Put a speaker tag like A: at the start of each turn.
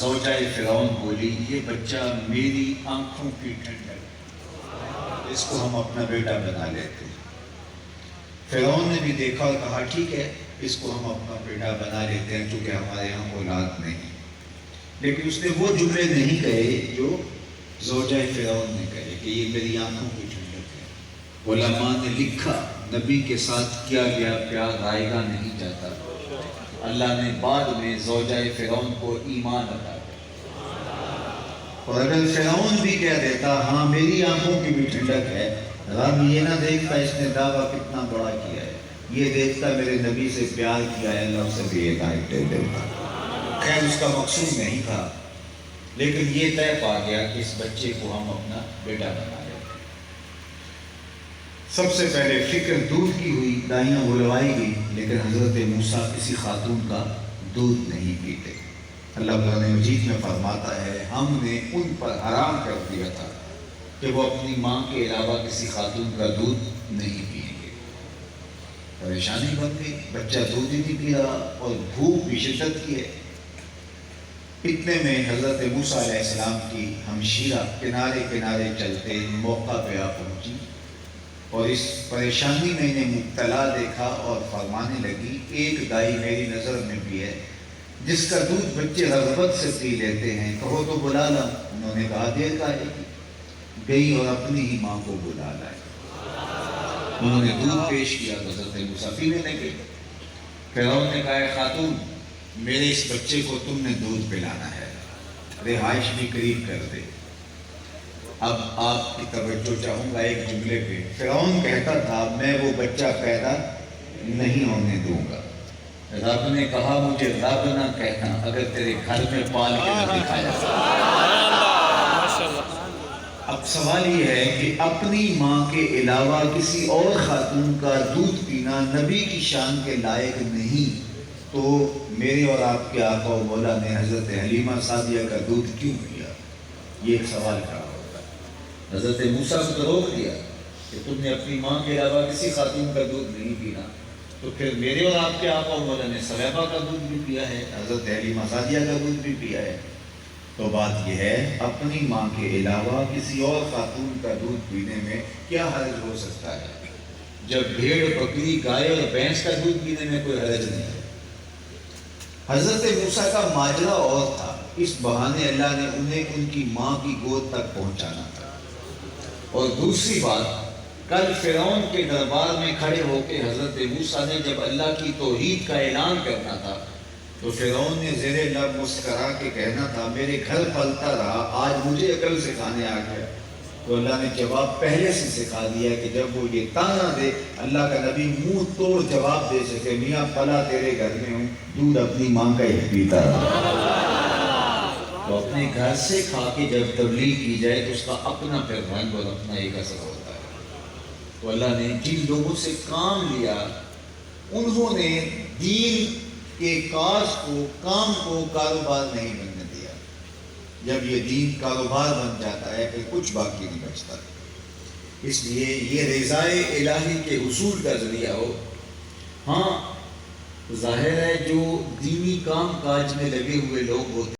A: زوجہ فرعون بولی یہ بچہ میری آنکھوں کی ٹھنڈک، اس کو ہم اپنا بیٹا بنا لیتے ہیں۔ فرعون نے بھی دیکھا اور کہا ٹھیک ہے اس کو ہم اپنا بیٹا بنا لیتے ہیں چونکہ ہمارے یہاں اولاد نہیں، لیکن اس نے وہ جملے نہیں کہے جو زوجہ فرعون نے کہے کہ یہ میری آنکھوں کی ٹھنڈک ہے۔ علماء نے لکھا نبی کے ساتھ کیا گیا پیار آئے گا نہیں جاتا، اللہ نے بعد میں زوجہ فرعون کو ایمان عطا کیا۔ اور اگر فرعون بھی کہہ دیتا ہاں میری آنکھوں کی بھی ٹھنڈک ہے، رب یہ نہ دیکھتا اس نے دعویٰ کتنا بڑا کیا ہے، یہ دیکھتا میرے نبی سے پیار کیا ہے، اللہ اسے بھی ہدایت دے دیتا۔ خیر اس کا مقصود نہیں تھا، لیکن یہ طے پا گیا کہ اس بچے کو ہم اپنا بیٹا بنا لیں۔ سب سے پہلے فکر دودھ کی ہوئی، دائیاں بلوائی گئی، لیکن حضرت موسیٰ کسی خاتون کا دودھ نہیں پیتے۔ اللہ قرآن مجید میں فرماتا ہے ہم نے ان پر حرام کر دیا تھا کہ وہ اپنی ماں کے علاوہ کسی خاتون کا دودھ نہیں پئیں گے۔ پریشانی بن گئی، بچہ دودھ ہی نہیں پی رہا اور بھوک بھی شدت کی ہے۔ اتنے میں حضرت موسیٰ علیہ السلام کی ہمشیرہ کنارے کنارے چلتے موقع پہ آ پہنچی اور اس پریشانی میں انہیں مبتلا دیکھا اور فرمانے لگی ایک دائی میری نظر میں بھی ہے جس کا دودھ بچے رغبت سے پی لیتے ہیں، کہو تو بلا لا۔ انہوں نے کہا دیر کاہے کی، گئی اور اپنی ہی ماں کو بلا لائے۔ انہوں نے دودھ پیش کیا تو حضرت موسیٰ پینے لگے۔ فرعون نے کہا اے خاتون میرے اس بچے کو تم نے دودھ پلانا ہے، رہائش بھی قریب کر دے۔ اب آپ کی توجہ چاہوں گا ایک جملے پہ۔ فرعون کہتا تھا میں وہ بچہ پیدا نہیں ہونے دوں گا۔ رب نے کہا مجھے رب نہ کہنا اگر تیرے گھر میں پال کے نہ دکھایا۔ اب سوال یہ ہے کہ اپنی ماں کے علاوہ کسی اور خاتون کا دودھ پینا نبی کی شان کے لائق نہیں، تو میرے اور آپ کے آقا و مولا نے حضرت حلیمہ سعدیہ کا دودھ کیوں پیا؟ یہ ایک سوال کھڑا ہوتا ہے۔ حضرت موسیٰ کو تو روک دیا کہ تم نے اپنی ماں کے علاوہ کسی خاتون کا دودھ نہیں پینا، تو پھر میرے اور آپ کے آقا و مولا نے سلیبہ کا دودھ بھی پیا ہے، حضرت حلیمہ سعدیہ کا دودھ بھی پیا ہے۔ تو بات یہ ہے اپنی ماں کے علاوہ کسی اور خاتون کا دودھ پینے میں کیا حرج ہو سکتا ہے؟ جب بھیڑ بکری گائے اور بھینس کا دودھ پینے میں کوئی حرج نہیں ہے۔ حضرت موسیٰ کا ماجرا اور تھا، اس بہانے اللہ نے انہیں ان کی ماں کی گود تک پہنچانا تھا۔ اور دوسری بات کل فرعون کے دربار میں کھڑے ہو کے حضرت موسیٰ نے جب اللہ کی توحید کا اعلان کرنا تھا تو فرعون نے زیر لب مسکرا کے کہنا تھا میرے گھر پلتا رہا آج مجھے عقل سکھانے آ گیا۔ تو اللہ نے جواب پہلے سے سکھا دیا کہ جب وہ یہ تانا دے اللہ کا نبی منہ توڑ جواب دے سکے میاں پلا تیرے گھر میں ہوں، دودھ اپنی ماں کا ہی پیتا رہا۔ تو اپنے گھر سے کھا کے جب تبلیغ کی جائے تو اس کا اپنا پھر رنگ اور اپنا ایک اثر ہوتا ہے۔ تو اللہ نے جن لوگوں سے کام لیا انہوں نے دین کے کاج کو کام کو کاروبار نہیں بننے دیا۔ جب یہ دین کاروبار بن جاتا ہے پھر کچھ باقی نہیں بچتا۔ اس لیے یہ رضائے الہی کے حصول کا ذریعہ ہو۔ ہاں ظاہر ہے جو دینی کام کاج میں لگے ہوئے لوگ ہوتے